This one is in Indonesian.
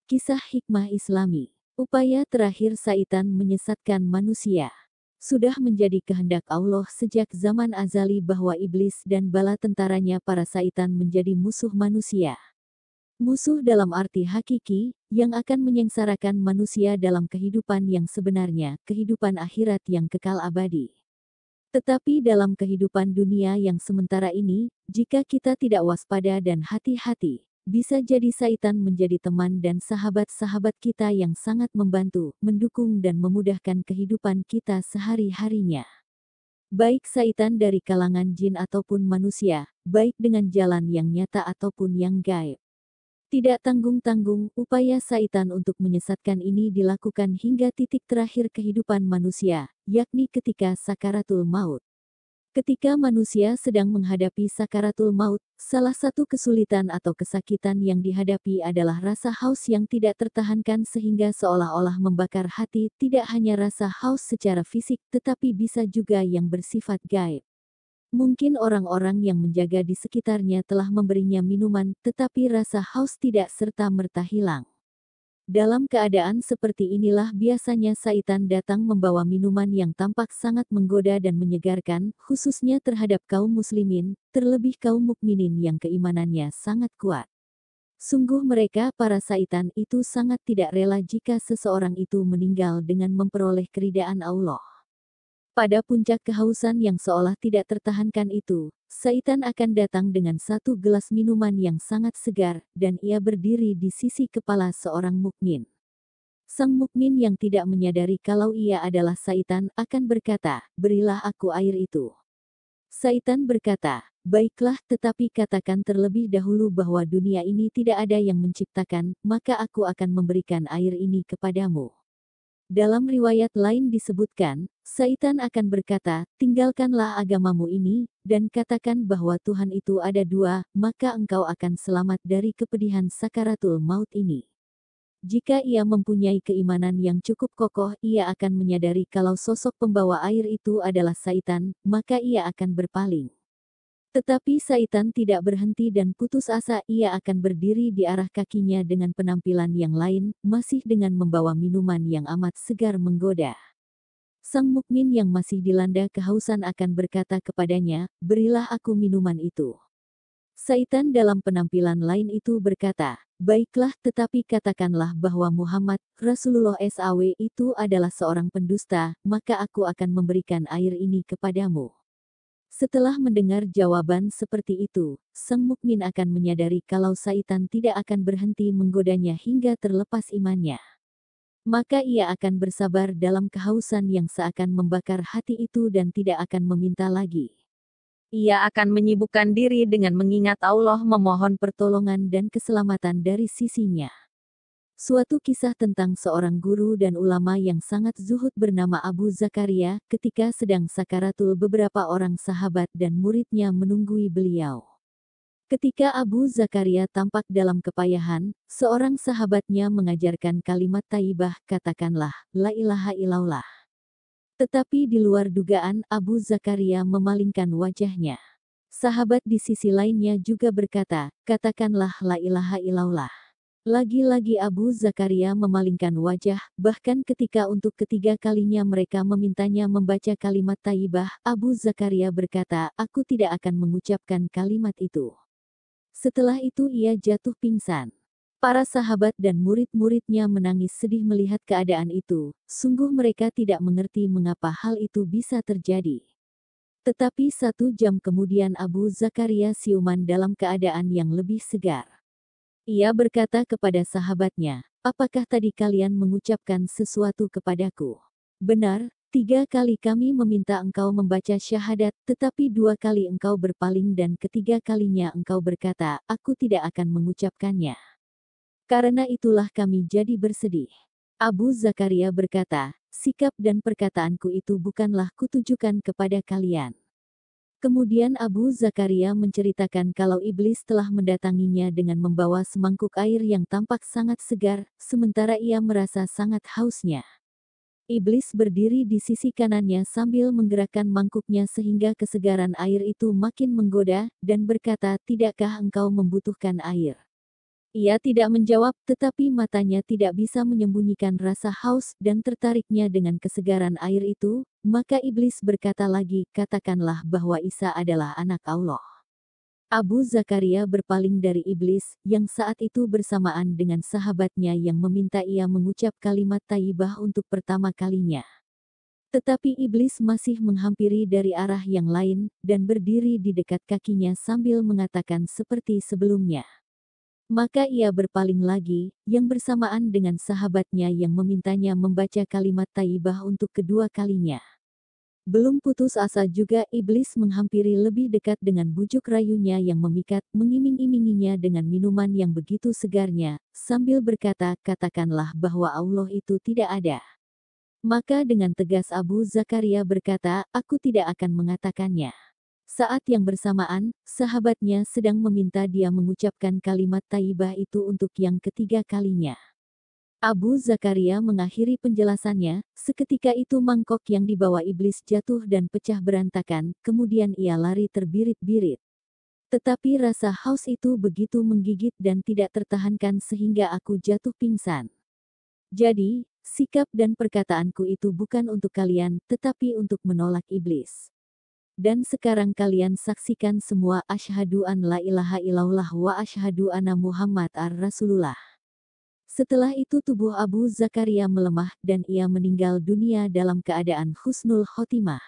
Kisah hikmah Islami. Upaya terakhir syaitan menyesatkan manusia. Sudah menjadi kehendak Allah sejak zaman azali bahwa iblis dan bala tentaranya para syaitan menjadi musuh manusia. Musuh dalam arti hakiki, yang akan menyengsarakan manusia dalam kehidupan yang sebenarnya, kehidupan akhirat yang kekal abadi. Tetapi dalam kehidupan dunia yang sementara ini, jika kita tidak waspada dan hati-hati, bisa jadi syaitan menjadi teman dan sahabat-sahabat kita yang sangat membantu, mendukung dan memudahkan kehidupan kita sehari-harinya. Baik syaitan dari kalangan jin ataupun manusia, baik dengan jalan yang nyata ataupun yang gaib. Tidak tanggung-tanggung, upaya syaitan untuk menyesatkan ini dilakukan hingga titik terakhir kehidupan manusia, yakni ketika sakaratul maut. Ketika manusia sedang menghadapi sakaratul maut, salah satu kesulitan atau kesakitan yang dihadapi adalah rasa haus yang tidak tertahankan sehingga seolah-olah membakar hati, tidak hanya rasa haus secara fisik tetapi bisa juga yang bersifat gaib. Mungkin orang-orang yang menjaga di sekitarnya telah memberinya minuman, tetapi rasa haus tidak serta-merta hilang. Dalam keadaan seperti inilah biasanya syaitan datang membawa minuman yang tampak sangat menggoda dan menyegarkan, khususnya terhadap kaum muslimin, terlebih kaum mukminin yang keimanannya sangat kuat. Sungguh mereka para syaitan itu sangat tidak rela jika seseorang itu meninggal dengan memperoleh keridaan Allah. Pada puncak kehausan yang seolah tidak tertahankan itu, syaitan akan datang dengan satu gelas minuman yang sangat segar, dan ia berdiri di sisi kepala seorang mukmin. Sang mukmin yang tidak menyadari kalau ia adalah syaitan akan berkata, "Berilah aku air itu." Syaitan berkata, "Baiklah, tetapi katakan terlebih dahulu bahwa dunia ini tidak ada yang menciptakan, maka aku akan memberikan air ini kepadamu." Dalam riwayat lain disebutkan, syaitan akan berkata, "Tinggalkanlah agamamu ini, dan katakan bahwa Tuhan itu ada dua, maka engkau akan selamat dari kepedihan sakaratul maut ini." Jika ia mempunyai keimanan yang cukup kokoh, ia akan menyadari kalau sosok pembawa air itu adalah syaitan, maka ia akan berpaling. Tetapi syaitan tidak berhenti dan putus asa, ia akan berdiri di arah kakinya dengan penampilan yang lain, masih dengan membawa minuman yang amat segar menggoda. Sang mukmin yang masih dilanda kehausan akan berkata kepadanya, "Berilah aku minuman itu." Syaitan dalam penampilan lain itu berkata, "Baiklah, tetapi katakanlah bahwa Muhammad, Rasulullah SAW itu adalah seorang pendusta, maka aku akan memberikan air ini kepadamu." Setelah mendengar jawaban seperti itu, sang mukmin akan menyadari kalau syaitan tidak akan berhenti menggodanya hingga terlepas imannya. Maka ia akan bersabar dalam kehausan yang seakan membakar hati itu dan tidak akan meminta lagi. Ia akan menyibukkan diri dengan mengingat Allah, memohon pertolongan dan keselamatan dari sisinya. Suatu kisah tentang seorang guru dan ulama yang sangat zuhud bernama Abu Zakaria, ketika sedang sakaratul beberapa orang sahabat dan muridnya menunggui beliau. Ketika Abu Zakaria tampak dalam kepayahan, seorang sahabatnya mengajarkan kalimat thayyibah, "Katakanlah, la ilaha illallah." Tetapi di luar dugaan, Abu Zakaria memalingkan wajahnya. Sahabat di sisi lainnya juga berkata, "Katakanlah la ilaha illallah." Lagi-lagi Abu Zakaria memalingkan wajah, bahkan ketika untuk ketiga kalinya mereka memintanya membaca kalimat thayyibah, Abu Zakaria berkata, "Aku tidak akan mengucapkan kalimat itu." Setelah itu ia jatuh pingsan. Para sahabat dan murid-muridnya menangis sedih melihat keadaan itu, sungguh mereka tidak mengerti mengapa hal itu bisa terjadi. Tetapi 1 jam kemudian Abu Zakaria siuman dalam keadaan yang lebih segar. Ia berkata kepada sahabatnya, "Apakah tadi kalian mengucapkan sesuatu kepadaku?" "Benar, 3 kali kami meminta engkau membaca syahadat, tetapi 2 kali engkau berpaling dan ketiga kalinya engkau berkata, 'Aku tidak akan mengucapkannya.' Karena itulah kami jadi bersedih." Abu Zakaria berkata, "Sikap dan perkataanku itu bukanlah kutujukan kepada kalian." Kemudian Abu Zakaria menceritakan kalau iblis telah mendatanginya dengan membawa semangkuk air yang tampak sangat segar, sementara ia merasa sangat hausnya. Iblis berdiri di sisi kanannya sambil menggerakkan mangkuknya sehingga kesegaran air itu makin menggoda, dan berkata, "Tidakkah engkau membutuhkan air?" Ia tidak menjawab, tetapi matanya tidak bisa menyembunyikan rasa haus dan tertariknya dengan kesegaran air itu. Maka iblis berkata lagi, katakanlah bahwa Isa adalah anak Allah. Abu Zakaria berpaling dari iblis, yang saat itu bersamaan dengan sahabatnya yang meminta ia mengucap kalimat thayyibah untuk pertama kalinya. Tetapi iblis masih menghampiri dari arah yang lain, dan berdiri di dekat kakinya sambil mengatakan seperti sebelumnya. Maka ia berpaling lagi, yang bersamaan dengan sahabatnya yang memintanya membaca kalimat thayyibah untuk kedua kalinya. Belum putus asa juga iblis menghampiri lebih dekat dengan bujuk rayunya yang memikat, mengiming-iminginya dengan minuman yang begitu segarnya, sambil berkata, katakanlah bahwa Allah itu tidak ada. Maka dengan tegas Abu Zakaria berkata, aku tidak akan mengatakannya. Saat yang bersamaan, sahabatnya sedang meminta dia mengucapkan kalimat thayyibah itu untuk yang ketiga kalinya. Abu Zakaria mengakhiri penjelasannya, seketika itu mangkok yang dibawa iblis jatuh dan pecah berantakan, kemudian ia lari terbirit-birit. Tetapi rasa haus itu begitu menggigit dan tidak tertahankan sehingga aku jatuh pingsan. Jadi, sikap dan perkataanku itu bukan untuk kalian, tetapi untuk menolak iblis. Dan sekarang kalian saksikan semua, asyhadu an la ilaha illallah wa asyhadu anna Muhammad ar-Rasulullah. Setelah itu tubuh Abu Zakaria melemah dan ia meninggal dunia dalam keadaan husnul khotimah.